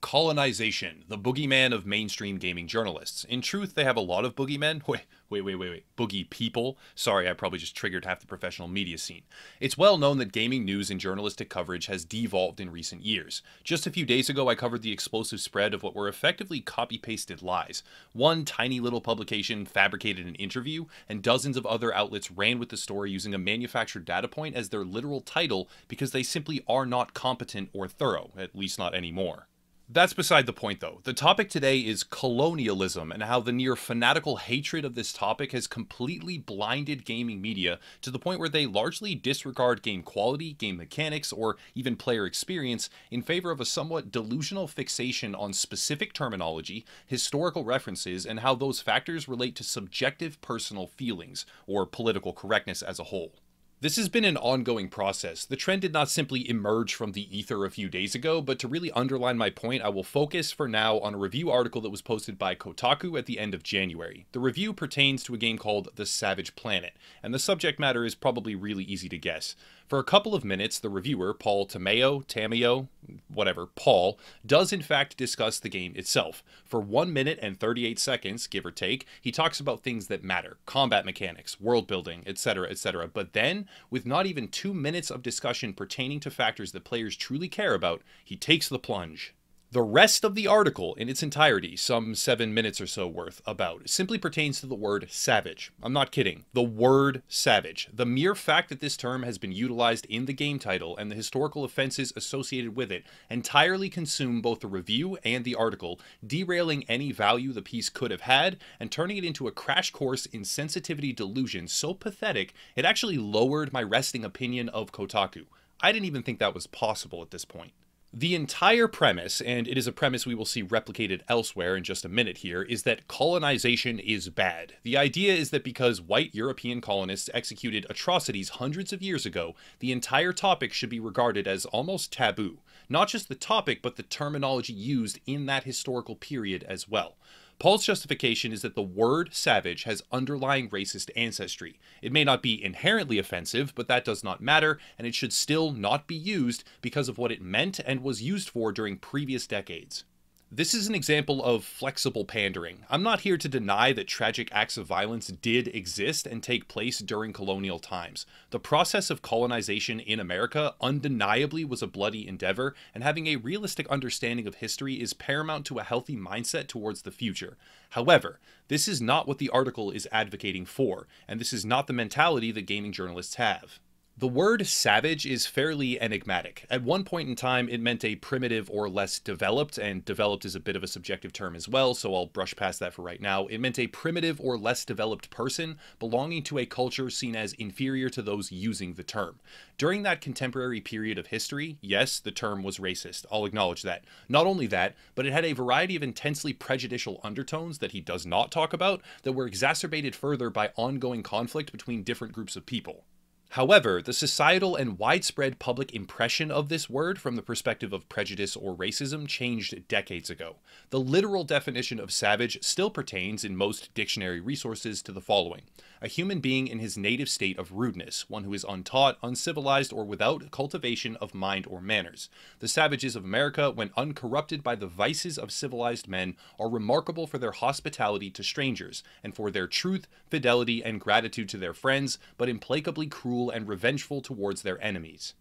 Colonization, the boogeyman of mainstream gaming journalists. In truth, they have a lot of boogeymen. Wait. Boogie people. Sorry, I probably just triggered half the professional media scene. It's well known that gaming news and journalistic coverage has devolved in recent years. Just a few days ago, I covered the explosive spread of what were effectively copy-pasted lies. One tiny little publication fabricated an interview, and dozens of other outlets ran with the story using a manufactured data point as their literal title because they simply are not competent or thorough, at least not anymore. That's beside the point though. The topic today is colonialism and how the near fanatical hatred of this topic has completely blinded gaming media to the point where they largely disregard game quality, game mechanics, or even player experience in favor of a somewhat delusional fixation on specific terminology, historical references, and how those factors relate to subjective personal feelings, or political correctness as a whole. This has been an ongoing process. The trend did not simply emerge from the ether a few days ago, but to really underline my point, I will focus for now on a review article that was posted by Kotaku at the end of January. The review pertains to a game called The Savage Planet, and the subject matter is probably really easy to guess. For a couple of minutes, the reviewer, Paul, Paul, does in fact discuss the game itself. For 1 minute and 38 seconds, give or take, he talks about things that matter, combat mechanics, world building, etc. But then, with not even 2 minutes of discussion pertaining to factors that players truly care about, he takes the plunge. The rest of the article in its entirety, some 7 minutes or so worth about, simply pertains to the word savage. I'm not kidding. The word savage. The mere fact that this term has been utilized in the game title and the historical offenses associated with it entirely consume both the review and the article, derailing any value the piece could have had and turning it into a crash course in sensitivity delusion so pathetic it actually lowered my resting opinion of Kotaku. I didn't even think that was possible at this point. The entire premise, and it is a premise we will see replicated elsewhere in just a minute here, is that colonization is bad. The idea is that because white European colonists executed atrocities hundreds of years ago, the entire topic should be regarded as almost taboo. Not just the topic, but the terminology used in that historical period as well. Paul's justification is that the word savage has underlying racist ancestry. It may not be inherently offensive, but that does not matter, and it should still not be used because of what it meant and was used for during previous decades. This is an example of flexible pandering. I'm not here to deny that tragic acts of violence did exist and take place during colonial times. The process of colonization in America undeniably was a bloody endeavor, and having a realistic understanding of history is paramount to a healthy mindset towards the future. However, this is not what the article is advocating for, and this is not the mentality that gaming journalists have. The word savage is fairly enigmatic. At one point in time, it meant a primitive or less developed, and developed is a bit of a subjective term as well, so I'll brush past that for right now. It meant a primitive or less developed person belonging to a culture seen as inferior to those using the term. During that contemporary period of history, yes, the term was racist. I'll acknowledge that. Not only that, but it had a variety of intensely prejudicial undertones that he does not talk about that were exacerbated further by ongoing conflict between different groups of people. However, the societal and widespread public impression of this word from the perspective of prejudice or racism changed decades ago. The literal definition of savage still pertains in most dictionary resources to the following: a human being in his native state of rudeness, one who is untaught, uncivilized, or without cultivation of mind or manners. The savages of America, when uncorrupted by the vices of civilized men, are remarkable for their hospitality to strangers, and for their truth, fidelity, and gratitude to their friends, but implacably cruel and revengeful towards their enemies.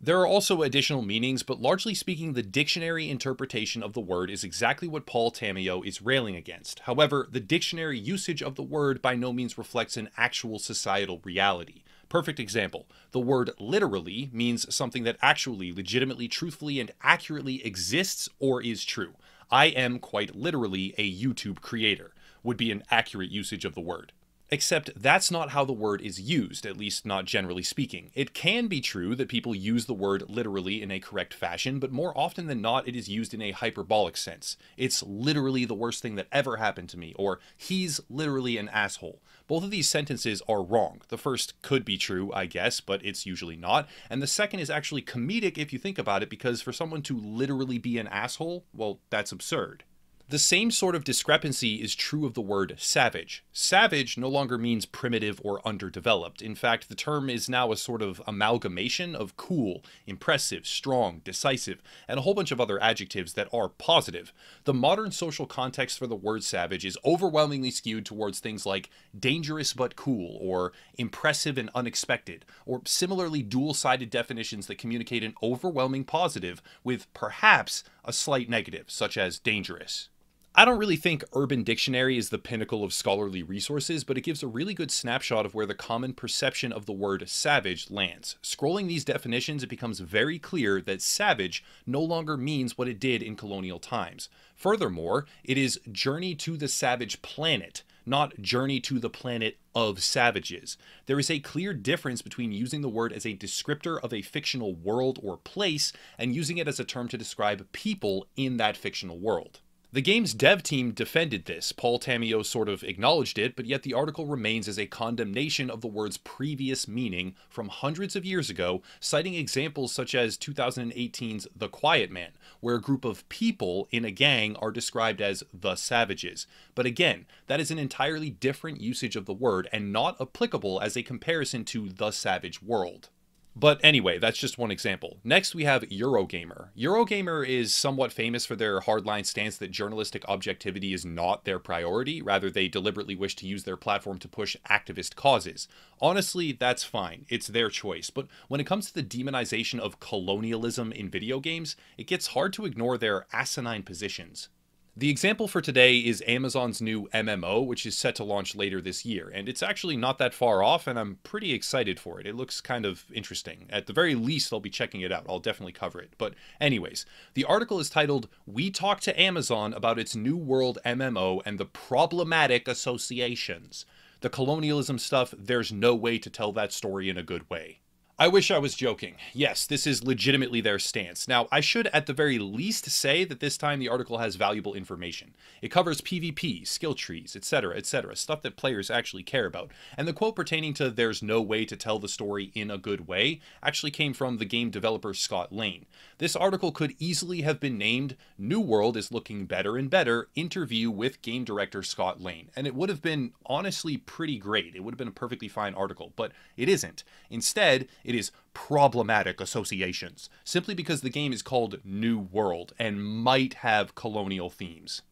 There are also additional meanings, but largely speaking, the dictionary interpretation of the word is exactly what Paul Tamio is railing against. However, the dictionary usage of the word by no means reflects an actual societal reality. Perfect example. The word literally means something that actually, legitimately, truthfully, and accurately exists or is true. I am quite literally a YouTube creator, would be an accurate usage of the word. Except that's not how the word is used, at least not generally speaking. It can be true that people use the word literally in a correct fashion, but more often than not it is used in a hyperbolic sense. It's literally the worst thing that ever happened to me, or he's literally an asshole. Both of these sentences are wrong. The first could be true, I guess, but it's usually not. And the second is actually comedic if you think about it, because for someone to literally be an asshole, well, that's absurd. The same sort of discrepancy is true of the word savage. Savage no longer means primitive or underdeveloped. In fact, the term is now a sort of amalgamation of cool, impressive, strong, decisive, and a whole bunch of other adjectives that are positive. The modern social context for the word savage is overwhelmingly skewed towards things like dangerous but cool, or impressive and unexpected, or similarly dual-sided definitions that communicate an overwhelming positive with perhaps a slight negative, such as dangerous. I don't really think Urban Dictionary is the pinnacle of scholarly resources, but it gives a really good snapshot of where the common perception of the word savage lands. Scrolling these definitions, it becomes very clear that savage no longer means what it did in colonial times. Furthermore, it is journey to the savage planet, not journey to the planet of savages. There is a clear difference between using the word as a descriptor of a fictional world or place and using it as a term to describe people in that fictional world. The game's dev team defended this. Paul Tamio sort of acknowledged it, but yet the article remains as a condemnation of the word's previous meaning from hundreds of years ago, citing examples such as 2018's The Quiet Man, where a group of people in a gang are described as the savages. But again, that is an entirely different usage of the word and not applicable as a comparison to the savage world. But anyway, that's just one example. Next, we have Eurogamer. Eurogamer is somewhat famous for their hardline stance that journalistic objectivity is not their priority. Rather, they deliberately wish to use their platform to push activist causes. Honestly, that's fine. It's their choice. But when it comes to the demonization of colonialism in video games, it gets hard to ignore their asinine positions. The example for today is Amazon's new MMO, which is set to launch later this year, and it's actually not that far off, and I'm pretty excited for it. It looks kind of interesting. At the very least, I'll be checking it out. I'll definitely cover it. But anyways, the article is titled, "We Talk to Amazon About Its New World MMO and the Problematic Associations." The colonialism stuff, there's no way to tell that story in a good way. I wish I was joking. Yes, this is legitimately their stance. Now, I should at the very least say that this time the article has valuable information. It covers PvP, skill trees, etc., stuff that players actually care about. And the quote pertaining to "there's no way to tell the story in a good way" actually came from the game developer Scott Lane. This article could easily have been named "New World is Looking Better and Better, Interview with Game Director Scott Lane." And it would have been honestly pretty great. It would have been a perfectly fine article, but it isn't. Instead, it is problematic associations, simply because the game is called New World and might have colonial themes.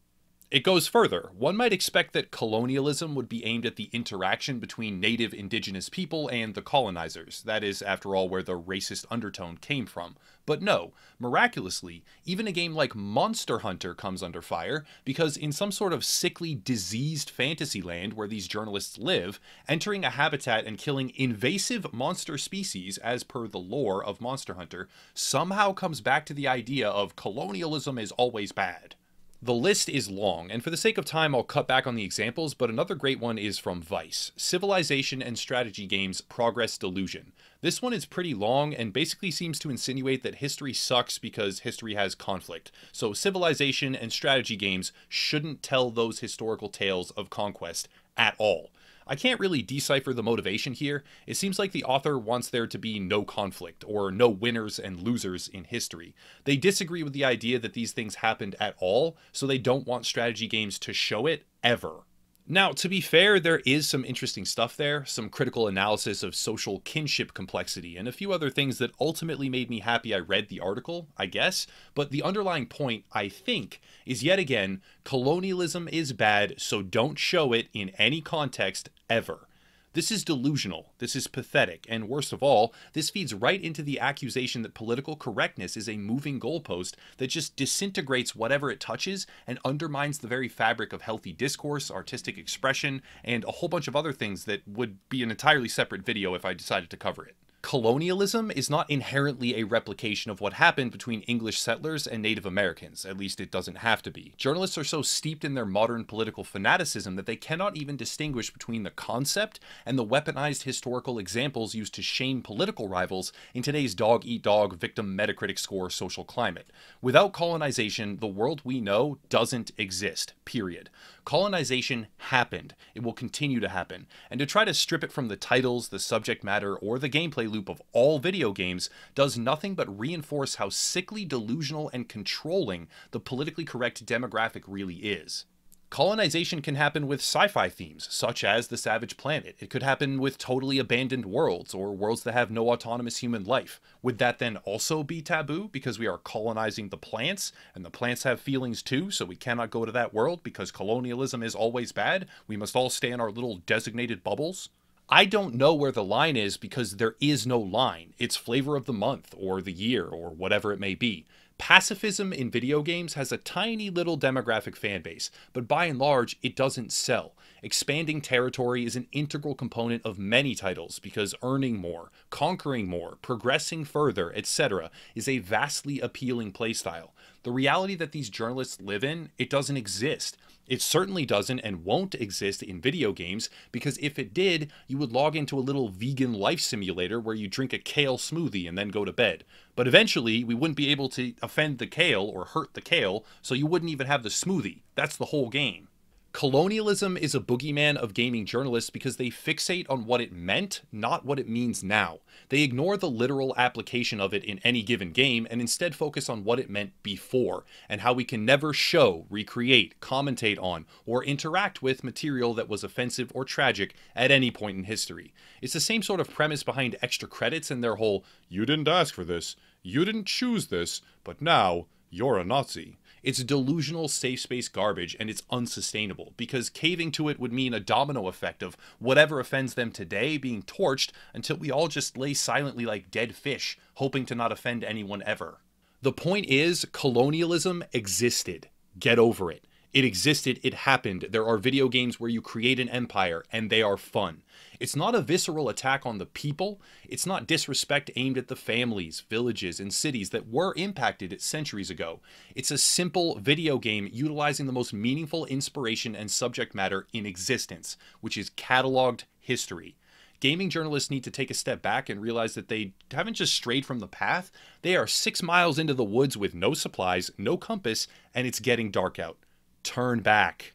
It goes further. One might expect that colonialism would be aimed at the interaction between native indigenous people and the colonizers. That is, after all, where the racist undertone came from. But no, miraculously, even a game like Monster Hunter comes under fire, because in some sort of sickly, diseased fantasy land where these journalists live, entering a habitat and killing invasive monster species, as per the lore of Monster Hunter, somehow comes back to the idea of colonialism is always bad. The list is long, and for the sake of time I'll cut back on the examples, but another great one is from Vice. Civilization and Strategy Games Progress Delusion. This one is pretty long and basically seems to insinuate that history sucks because history has conflict. So civilization and strategy games shouldn't tell those historical tales of conquest at all. I can't really decipher the motivation here. It seems like the author wants there to be no conflict, or no winners and losers in history. They disagree with the idea that these things happened at all, so they don't want strategy games to show it, ever. Now, to be fair, there is some interesting stuff there, some critical analysis of social kinship complexity, and a few other things that ultimately made me happy I read the article, I guess, but the underlying point, I think, is yet again, colonialism is bad, so don't show it in any context, ever. This is delusional, this is pathetic, and worst of all, this feeds right into the accusation that political correctness is a moving goalpost that just disintegrates whatever it touches and undermines the very fabric of healthy discourse, artistic expression, and a whole bunch of other things that would be an entirely separate video if I decided to cover it. Colonialism is not inherently a replication of what happened between English settlers and Native Americans, at least it doesn't have to be. Journalists are so steeped in their modern political fanaticism that they cannot even distinguish between the concept and the weaponized historical examples used to shame political rivals in today's dog-eat-dog, victim Metacritic score social climate. Without colonization, the world we know doesn't exist, period. Colonization happened. It will continue to happen. And to try to strip it from the titles, the subject matter, or the gameplay loop of all video games does nothing but reinforce how sickly delusional and controlling the politically correct demographic really is. Colonization can happen with sci-fi themes, such as the Savage Planet. It could happen with totally abandoned worlds, or worlds that have no autonomous human life. Would that then also be taboo, because we are colonizing the plants, and the plants have feelings too, so we cannot go to that world because colonialism is always bad? We must all stay in our little designated bubbles? I don't know where the line is because there is no line. It's flavor of the month, or the year, or whatever it may be. Pacifism in video games has a tiny little demographic fan base, but by and large, it doesn't sell. Expanding territory is an integral component of many titles because earning more, conquering more, progressing further, etc. is a vastly appealing playstyle. The reality that these journalists live in, it doesn't exist. It certainly doesn't and won't exist in video games, because if it did, you would log into a little vegan life simulator where you drink a kale smoothie and then go to bed. But eventually, we wouldn't be able to offend the kale or hurt the kale, so you wouldn't even have the smoothie. That's the whole game. Colonialism is a boogeyman of gaming journalists because they fixate on what it meant, not what it means now. They ignore the literal application of it in any given game and instead focus on what it meant before, and how we can never show, recreate, commentate on, or interact with material that was offensive or tragic at any point in history. It's the same sort of premise behind extra credits and their whole, "You didn't ask for this, you didn't choose this, but now you're a Nazi." It's delusional safe space garbage, and it's unsustainable, because caving to it would mean a domino effect of whatever offends them today being torched until we all just lay silently like dead fish, hoping to not offend anyone ever. The point is, colonialism existed. Get over it. It existed, it happened. There are video games where you create an empire, and they are fun. It's not a visceral attack on the people. It's not disrespect aimed at the families, villages, and cities that were impacted centuries ago. It's a simple video game utilizing the most meaningful inspiration and subject matter in existence, which is cataloged history. Gaming journalists need to take a step back and realize that they haven't just strayed from the path. They are 6 miles into the woods with no supplies, no compass, and it's getting dark out. Turn back.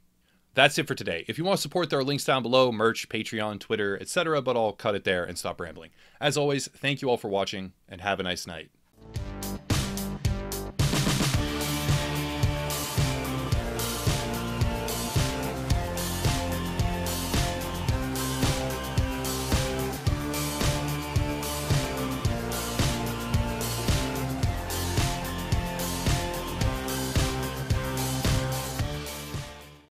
That's it for today. If you want to support, there are links down below, merch, Patreon, Twitter, etc., but I'll cut it there and stop rambling. As always, thank you all for watching, and have a nice night.